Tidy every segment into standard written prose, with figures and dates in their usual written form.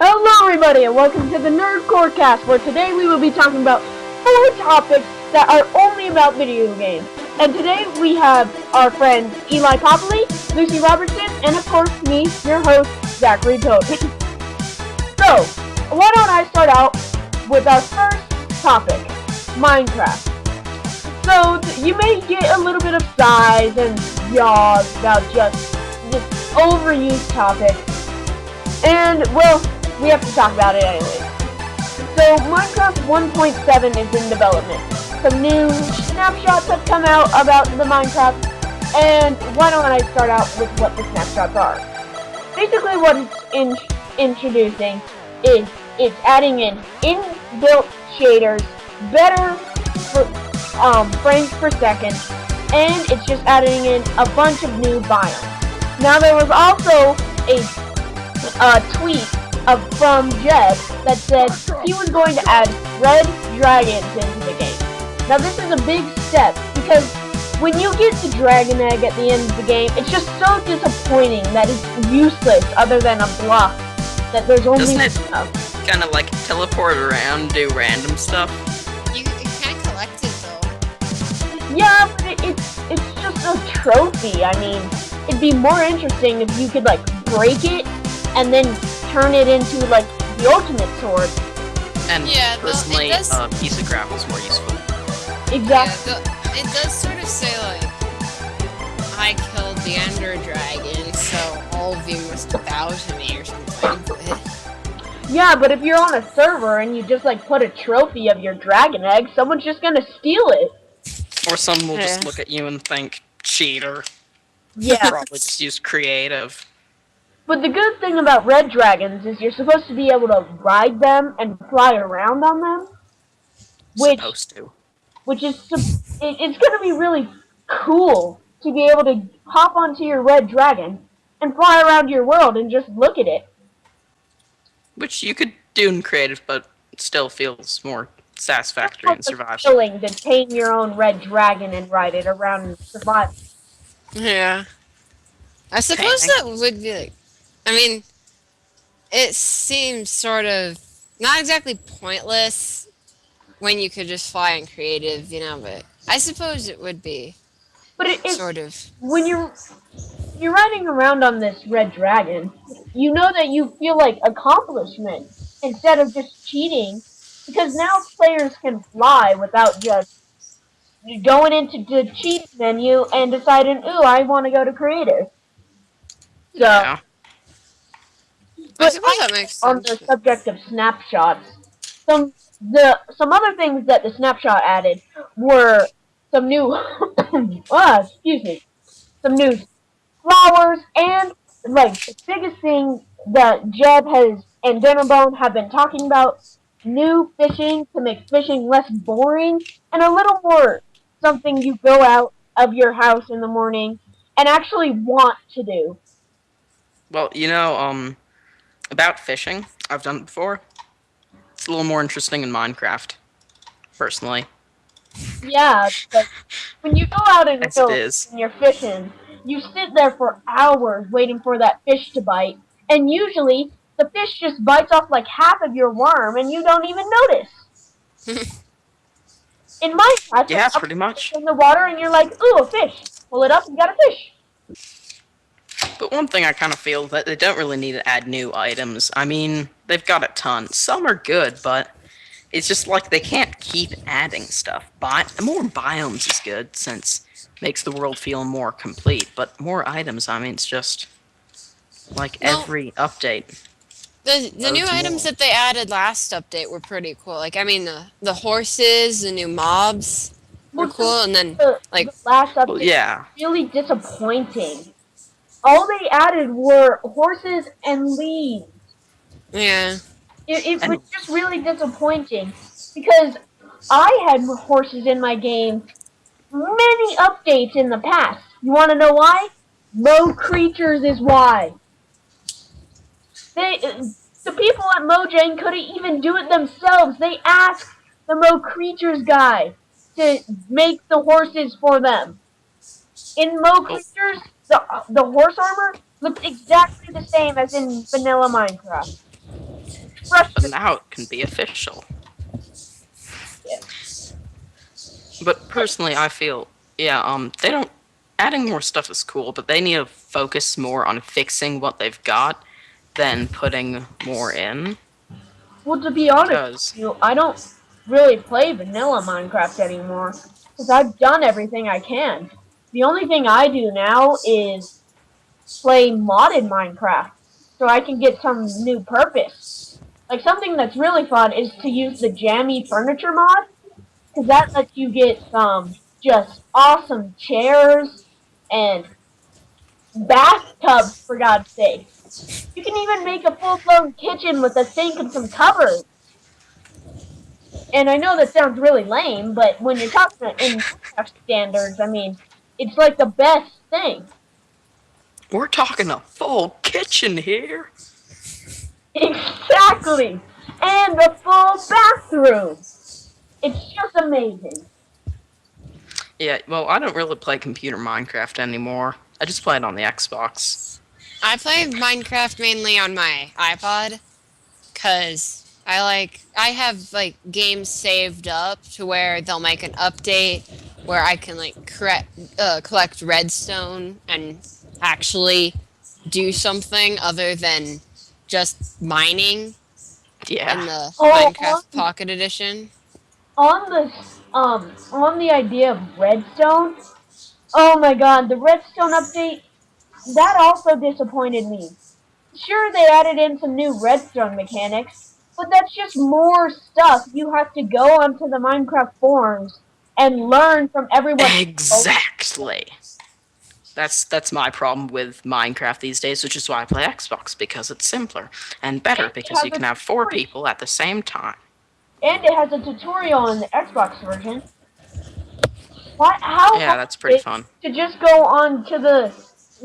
Hello everybody and welcome to the NerdCore cast, where today we will be talking about 4 topics that are only about video games. And today we have our friends Eli Copley, Lucy Robertson, and of course me, your host, Zachary Toad. So, why don't I start out with our first topic, Minecraft. So, you may get a little bit of sighs and yaws about just this overused topic. And, well, we have to talk about it anyway. So, Minecraft 1.7 is in development. Some new snapshots have come out about the Minecraft, and why don't I start out with what the snapshots are. Basically what it's introducing is it's adding in inbuilt shaders, better frames per second, and it's just adding in a bunch of new biomes. Now there was also a tweet from Jed that said he was going to add red dragons into the game. Now this is a big step because when you get the dragon egg at the end of the game, it's just so disappointing that it's useless other than a block. That there's only Doesn't it kind of like teleport around, do random stuff? You can't collect it though. Yeah, but it's just a trophy. I mean, it'd be more interesting if you could like break it and then turn it into like the ultimate sword. And Yeah, personally, it does- a piece of gravel is more useful. Exactly. Yeah, it does sort of say like, I killed the Ender Dragon, so all of you must bow to me or something. Yeah, but if you're on a server and you just like put a trophy of your dragon egg, someone's just gonna steal it. Or someone will just Yeah. look at you and think, cheater. Yeah. Probably just use creative. But the good thing about red dragons is you're supposed to be able to ride them and fly around on them, Supposed to. which is it's going to be really cool to be able to hop onto your red dragon and fly around your world and just look at it. Which you could do in creative, but it still feels more satisfactory in survival. It's thrilling to tame your own red dragon and ride it around and survive. Yeah. I suppose that would be like, I mean, it seems sort of not exactly pointless when you could just fly in creative, but I suppose it would be But it sort of. when you're riding around on this red dragon, you know that you feel like accomplishment instead of just cheating, because now players can fly without just going into the cheat menu and deciding, ooh, I want to go to creative. So, Yeah. I suppose that makes on sense. the subject of snapshots, some other things that the snapshot added were some new some new flowers, and like the biggest thing that Jeb has and Dinnerbone have been talking about, new fishing to make fishing less boring and a little more something you go out of your house in the morning and actually want to do. Well, about fishing, I've done it before. It's a little more interesting in Minecraft, personally. Yeah, but when you go out in the Yes, it field is. and you're fishing, you sit there for hours waiting for that fish to bite, and usually the fish just bites off like half of your worm and you don't even notice. In Minecraft, Yeah, you're pretty much. in the water and you're like, ooh, a fish. Pull it up, you got a fish. But one thing I kind of feel that they don't really need to add new items. I mean, they've got a ton. Some are good, but it's just like they can't keep adding stuff. More biomes is good, since it makes the world feel more complete. But more items, I mean, it's just like every update. The new Loads items more. that they added last update were pretty cool. Like, I mean, the horses, the new mobs were cool, and then, The last update Well, yeah. was really disappointing. All they added were horses and leaves. yeah. It was just really disappointing because I had horses in my game many updates in the past. You want to know why? Mo Creatures is why. The people at Mojang couldn't even do it themselves. They asked the Mo Creatures guy to make the horses for them. In Mo Creatures, the horse armor looked exactly the same as in vanilla Minecraft. but frustrating. now it can be official. Yeah. But personally, I feel, yeah, they don't. Adding more stuff is cool, but they need to focus more on fixing what they've got than putting more in. Well, to be honest with Because, you, I don't really play vanilla Minecraft anymore because I've done everything I can. The only thing I do now is play modded Minecraft so I can get some new purpose. Like something that's really fun is to use the jammy furniture mod because that lets you get some just awesome chairs and bathtubs for God's sake. You can even make a full blown kitchen with a sink and some cupboards. And I know that sounds really lame, but when you're talking in Minecraft standards, I mean, it's like the best thing. we're talking a full kitchen here. Exactly! And the full bathroom! It's just amazing. Yeah, well, I don't really play computer Minecraft anymore. I just play it on the Xbox. I play Minecraft mainly on my iPod because I have like games saved up to where they'll make an update where I can like collect redstone and actually do something other than just mining in Yeah. the Oh, Minecraft Pocket Edition. on the idea of redstone, oh my god, the redstone update, that also disappointed me. Sure, they added in some new redstone mechanics, but that's just more stuff you have to go onto the Minecraft forums and learn from everyone else. Exactly. That's my problem with Minecraft these days, which is why I play Xbox, because it's simpler and better And it because has you a can have four tutorial. people at the same time. And it has a tutorial in the Xbox version. What? How Yeah, hard that's pretty is fun. it to just go on to the?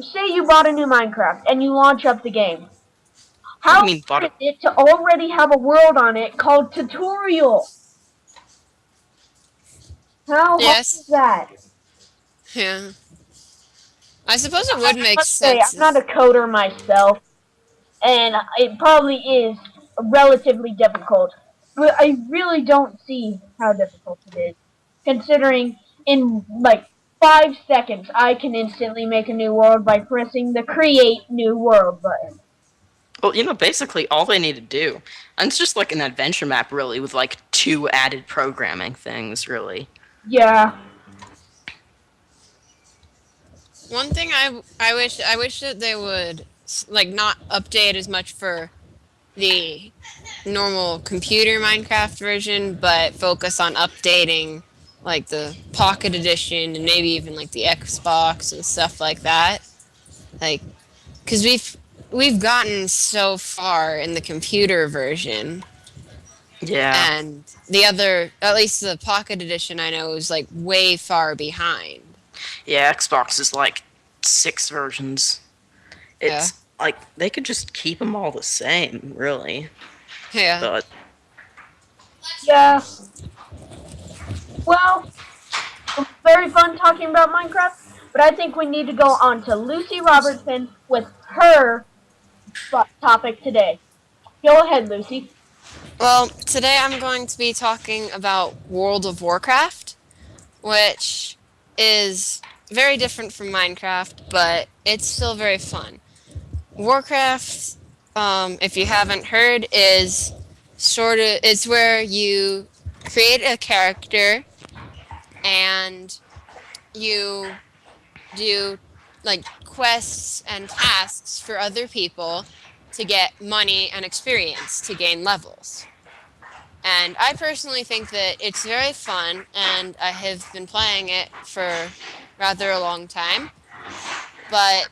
Say you bought a new Minecraft and you launch up the game. What do you How mean, hard is it to already have a world on it called tutorial? How hard is Yes. that? Yeah. I suppose it I would make must say, I'm not sense. a coder myself, and it probably is relatively difficult. But I really don't see how difficult it is, considering in like 5 seconds I can instantly make a new world by pressing the Create New World button. Well, basically all they need to do, and it's just like an adventure map, really, with like two added programming things, really. Yeah. One thing I wish that they would like not update as much for the normal computer Minecraft version, but focus on updating like the Pocket Edition and maybe even like the Xbox and stuff like that. Like, because we've gotten so far in the computer version, Yeah. and the other, at least the Pocket Edition, I know is like way far behind. Yeah, Xbox is like 6 versions. Yeah, It's like they could just keep them all the same, really. yeah. But Yeah. Well, it was very fun talking about Minecraft, but I think we need to go on to Lucy Robertson with her topic today. Go ahead, Lucy. Well, today I'm going to be talking about World of Warcraft, which is very different from Minecraft, but it's still very fun. Warcraft, if you haven't heard, is it's where you create a character and you do like quests and tasks for other people to get money and experience to gain levels. And I personally think that it's very fun, and I have been playing it for rather a long time. But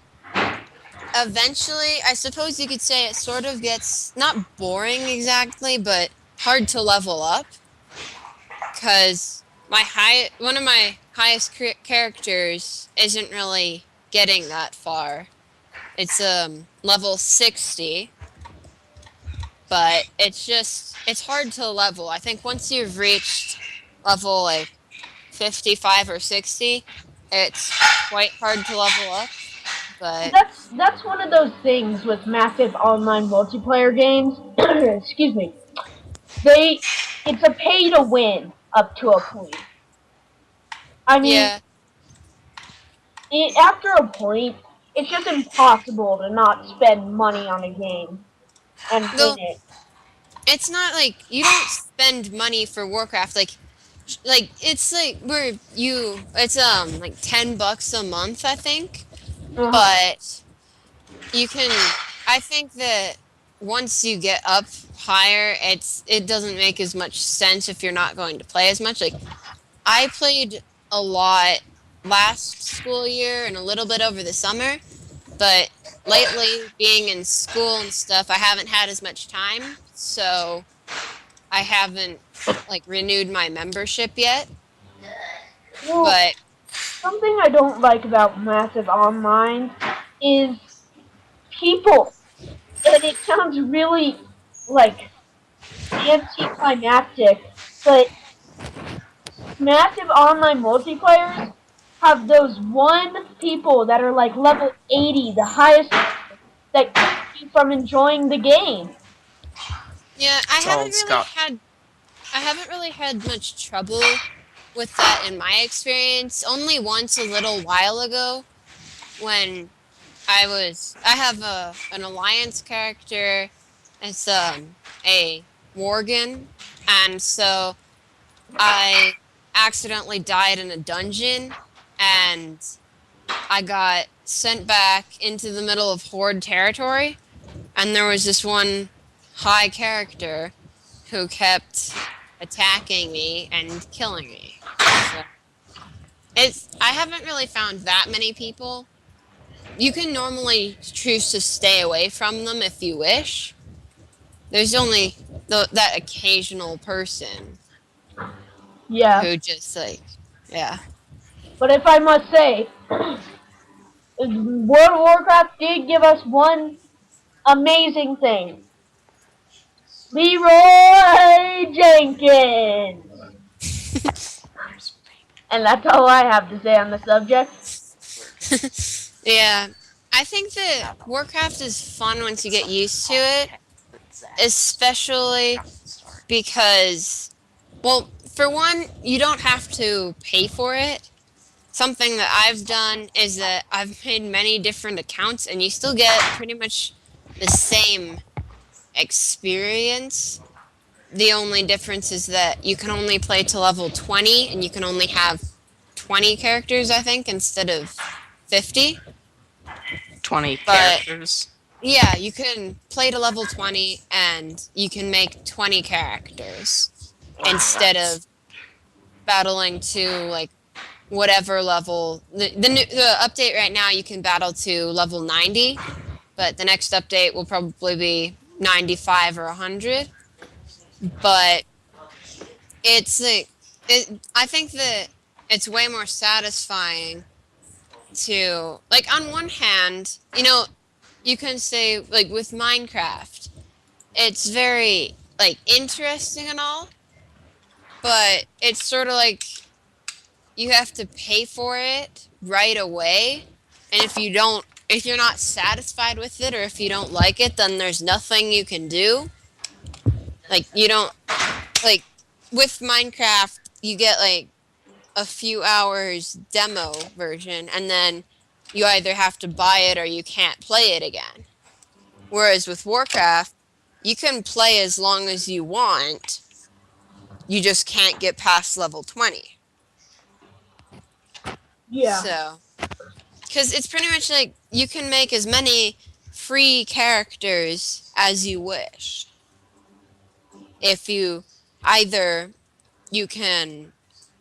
eventually, I suppose you could say it sort of gets not boring exactly, but hard to level up. Because one of my highest characters isn't really getting that far. It's level 60, but it's hard to level. I think once you've reached level like 55 or 60, it's quite hard to level up. But That's one of those things with massive online multiplayer games. excuse me, they it's a pay to win up to a point. I mean, Yeah. after a point, it's just impossible to not spend money on a game and win Though it. it's not like you don't spend money for Warcraft. Like it's like where you it's like $10 a month, I think. Uh-huh. But you can I think that once you get up higher, it doesn't make as much sense if you're not going to play as much. Like I played a lot last school year and a little bit over the summer, but lately being in school and stuff, I haven't had as much time, so I haven't like renewed my membership yet. Well, But something I don't like about Massive Online is people. And it sounds really, like, anticlimactic, but Massive Online multiplayers have those one people that are like level 80, the highest that keep you from enjoying the game. yeah, It's all Scott. I haven't really had much trouble with that in my experience. Only once a little while ago when I have an alliance character. It's a Worgen, and so I accidentally died in a dungeon, and I got sent back into the middle of Horde territory, and there was this one high character who kept attacking me and killing me. So it's I haven't really found that many people. You can normally choose to stay away from them if you wish. There's only that occasional person Yeah, who just like, yeah. but if I must say, World of Warcraft did give us one amazing thing. Leroy Jenkins! And that's all I have to say on the subject. Yeah. I think that Warcraft is fun once you get used to it, especially because, well, for one, you don't have to pay for it. Something that I've done is that I've made many different accounts and you still get pretty much the same experience. The only difference is that you can only play to level 20 and you can only have 20 characters, I think, instead of 50. 20 But characters. yeah, you can play to level 20 and you can make 20 characters instead of battling to like whatever level. The update right now you can battle to level 90, but the next update will probably be 95 or 100. But it's like I think that it's way more satisfying to like on one hand, you can say like with Minecraft, it's very like interesting and all, but it's sort of like you have to pay for it right away, and if you're not satisfied with it or if you don't like it, then there's nothing you can do. Like you don't like with Minecraft, you get like a few hours demo version and then you either have to buy it or you can't play it again. Whereas with Warcraft, you can play as long as you want. You just can't get past level 20. Yeah. So, cuz it's pretty much like you can make as many free characters as you wish. If you either you can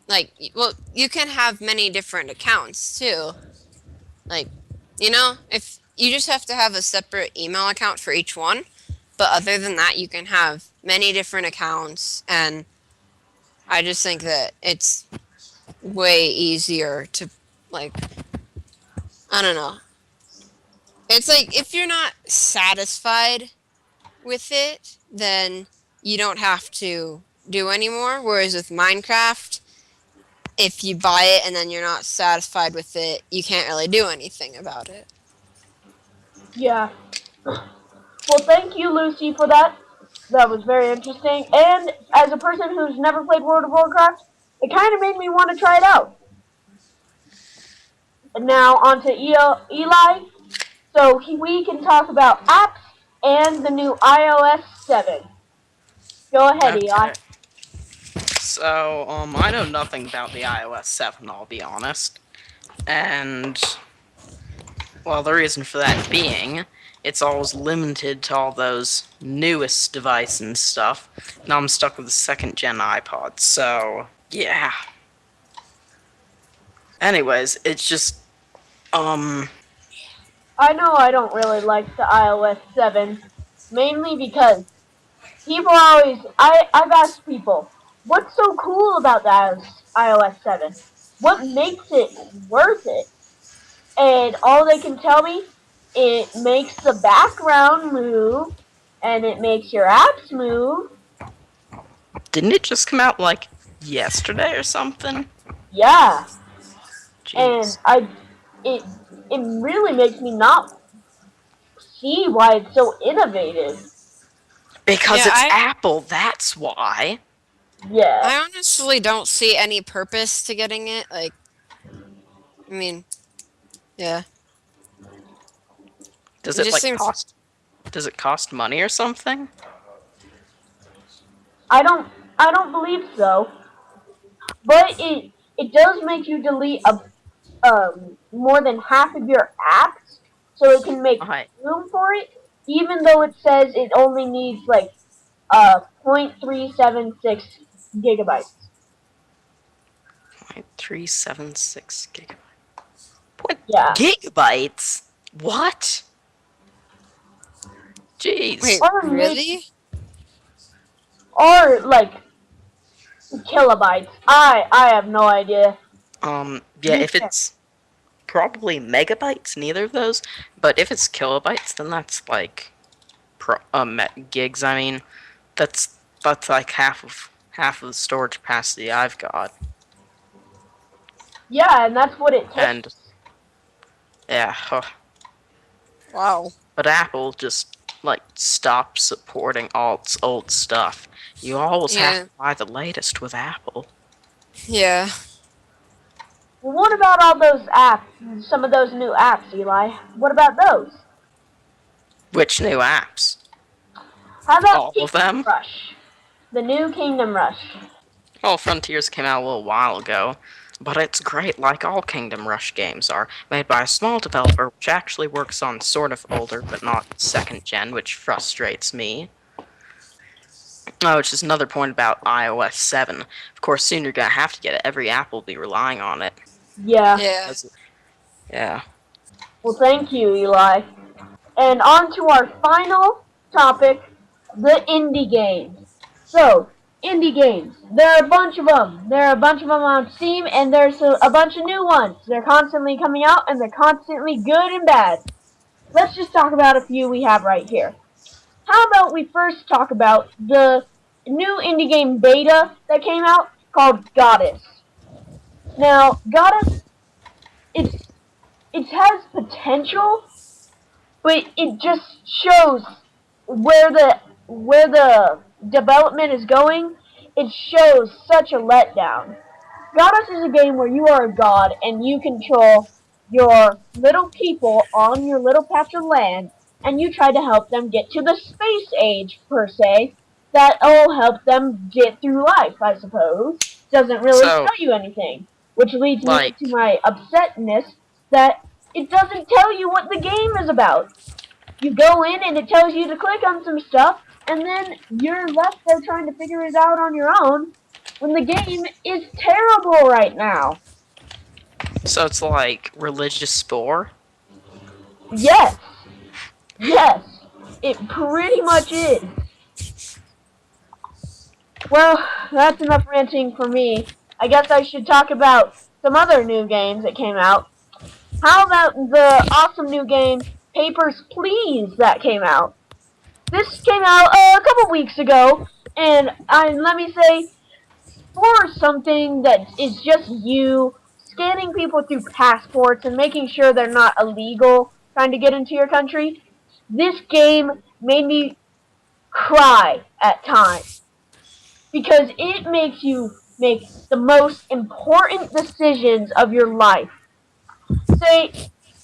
like well, you can have many different accounts too. Like, if you just have to have a separate email account for each one, but other than that, you can have many different accounts, and I just think that it's way easier to, like, I don't know. It's like if you're not satisfied with it, then you don't have to do anymore. Whereas with Minecraft, if you buy it and then you're not satisfied with it, you can't really do anything about it. Yeah. Well, thank you, Lucy, for that. that was very interesting. And as a person who's never played World of Warcraft, it kind of made me want to try it out. And now on to Eli. So we can talk about apps and the new iOS 7. Go ahead, Eli. Okay. So, I know nothing about the iOS 7, I'll be honest. And, well, the reason for that being, it's always limited to all those newest devices and stuff. Now I'm stuck with the second gen iPod, so, yeah. Anyways, it's just, I know I don't really like the iOS 7, mainly because people I've asked people, what's so cool about the iOS 7? What makes it worth it? And all they can tell me, it makes the background move, and it makes your apps move. didn't it just come out, like, yesterday or something? Yeah, and Jeez. it it really makes me not see why it's so innovative. Because Yeah, it's I Apple, that's why. Yeah, I honestly don't see any purpose to getting it. Like, I mean, yeah, Does it it, just like, seems. does it cost money or something? I don't I don't believe so, but it does make you delete more than half of your apps, so it can make I room for it, even though it says it only needs like 0.376 gigabytes. 0.376 gigabytes. What? Yeah, Gigabytes? What? Wait, Jeez. or maybe really? or like kilobytes. I have no idea. Yeah, if it's probably megabytes, neither of those. But if it's kilobytes, then that's like gigs. I mean, that's like half of the storage capacity I've got. Yeah, and that's what it takes. And yeah, Wow. but Apple just like stopped supporting all its old stuff. You always have Yeah. to buy the latest with Apple. Yeah. Well, what about all those apps? Some of those new apps, Eli. What about those? Which new apps? How about All of Kingdom them? Rush? The new Kingdom Rush. Well, Frontiers came out a little while ago, but it's great like all Kingdom Rush games are, made by a small developer which actually works on sort of older but not second gen, which frustrates me. Oh, which is another point about iOS 7. Of course, soon you're gonna have to get it. Every app will be relying on it. Yeah. Yeah. Yeah. Well, thank you, Eli. And on to our final topic, the indie games. So, indie games. There are a bunch of them. There are a bunch of them on Steam, and there's a bunch of new ones. They're constantly coming out, and they're constantly good and bad. Let's just talk about a few we have right here. How about we first talk about the new indie game beta that came out called Goddess. Now, Goddess, it's it has potential, but it just shows where the development is going. It shows such a letdown. Goddess is a game where you are a god and you control your little people on your little patch of land, and you try to help them get to the space age, per se. That'll help them get through life, I suppose. Doesn't really So, tell you anything. Which leads me to like, my upsetness that it doesn't tell you what the game is about. You go in and it tells you to click on some stuff, and then you're left there trying to figure it out on your own when the game is terrible right now. so it's like religious spore. Yes, yes, it pretty much is. Well, that's enough ranting for me. I guess I should talk about some other new games that came out. How about the awesome new game Papers, Please that came out? This came out a couple weeks ago, and let me say, for something that is just you scanning people through passports and making sure they're not illegal trying to get into your country, this game made me cry at times because it makes you make the most important decisions of your life. Say,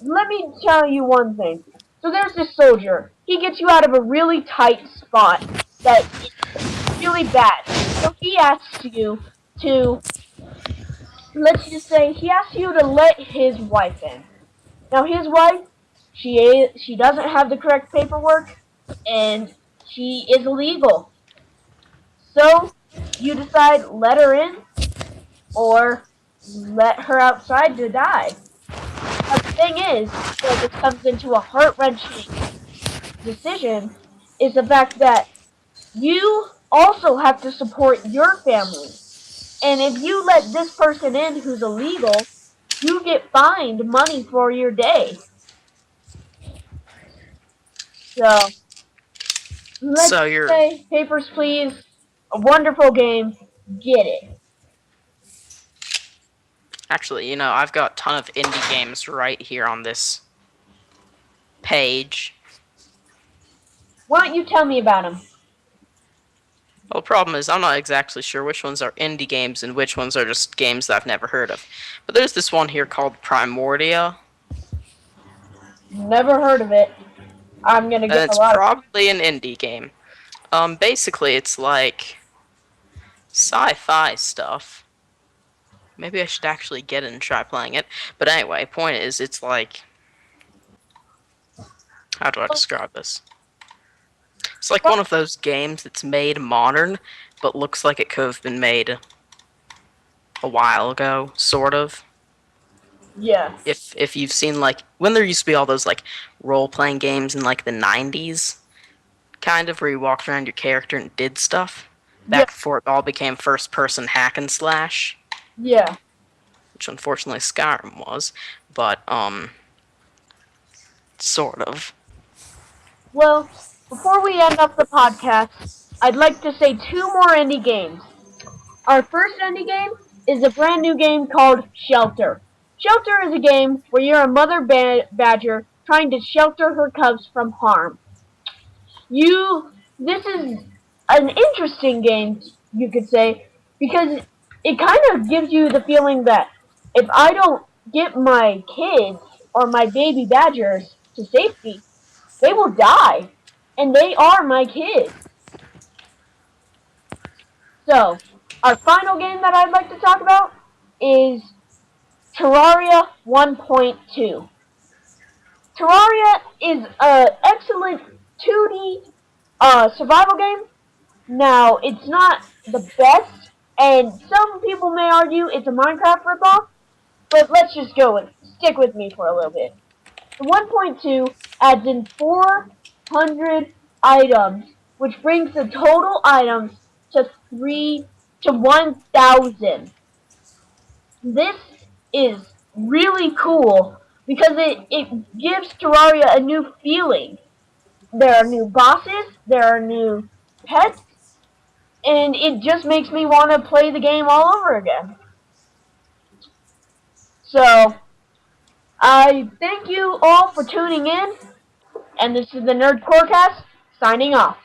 let me tell you one thing. So there's this soldier. He gets you out of a really tight spot that is really bad. So he asks you to, let's just say, he asks you to let his wife in. Now his wife, she doesn't have the correct paperwork, and she is illegal. So you decide let her in or let her outside to die. Now the thing is, where this comes into a heart wrenching decision, is the fact that you also have to support your family. And if you let this person in who's illegal, you get fined money for your day. So let's So you're say Papers, Please, a wonderful game. Get it. actually, I've got a ton of indie games right here on this page. Why don't you tell me about them? Well, the problem is I'm not exactly sure which ones are indie games and which ones are just games that I've never heard of. But there's this one here called Primordia, Never heard of it. I'm gonna and get a it's lot of. probably an indie game. Basically, it's like sci-fi stuff. Maybe I should actually get it and try playing it. But anyway, point is, it's like, how do I describe this? It's like one of those games that's made modern, but looks like it could have been made a while ago, sort of. Yeah. If you've seen like when there used to be all those like role playing games in like the 90s, kind of where you walked around your character and did stuff, Yeah. back before it all became first person hack and slash, Yeah. which unfortunately Skyrim was, but sort of. Well, before we end up the podcast, I'd like to say two more indie games. Our first indie game is a brand new game called Shelter. Shelter is a game where you're a mother badger trying to shelter her cubs from harm. This is an interesting game, you could say, because it kind of gives you the feeling that if I don't get my kids or my baby badgers to safety, they will die, and they are my kids. So, our final game that I'd like to talk about is Terraria 1.2. Terraria is an excellent 2D survival game. Now, it's not the best, and some people may argue it's a Minecraft ripoff, but let's just stick with me for a little bit. The 1.2 adds in 400 items, which brings the total items to 1,000. This is really cool because it gives Terraria a new feeling. There are new bosses, there are new pets, and it just makes me want to play the game all over again. So, I thank you all for tuning in, and this is the NerdCore cast signing off.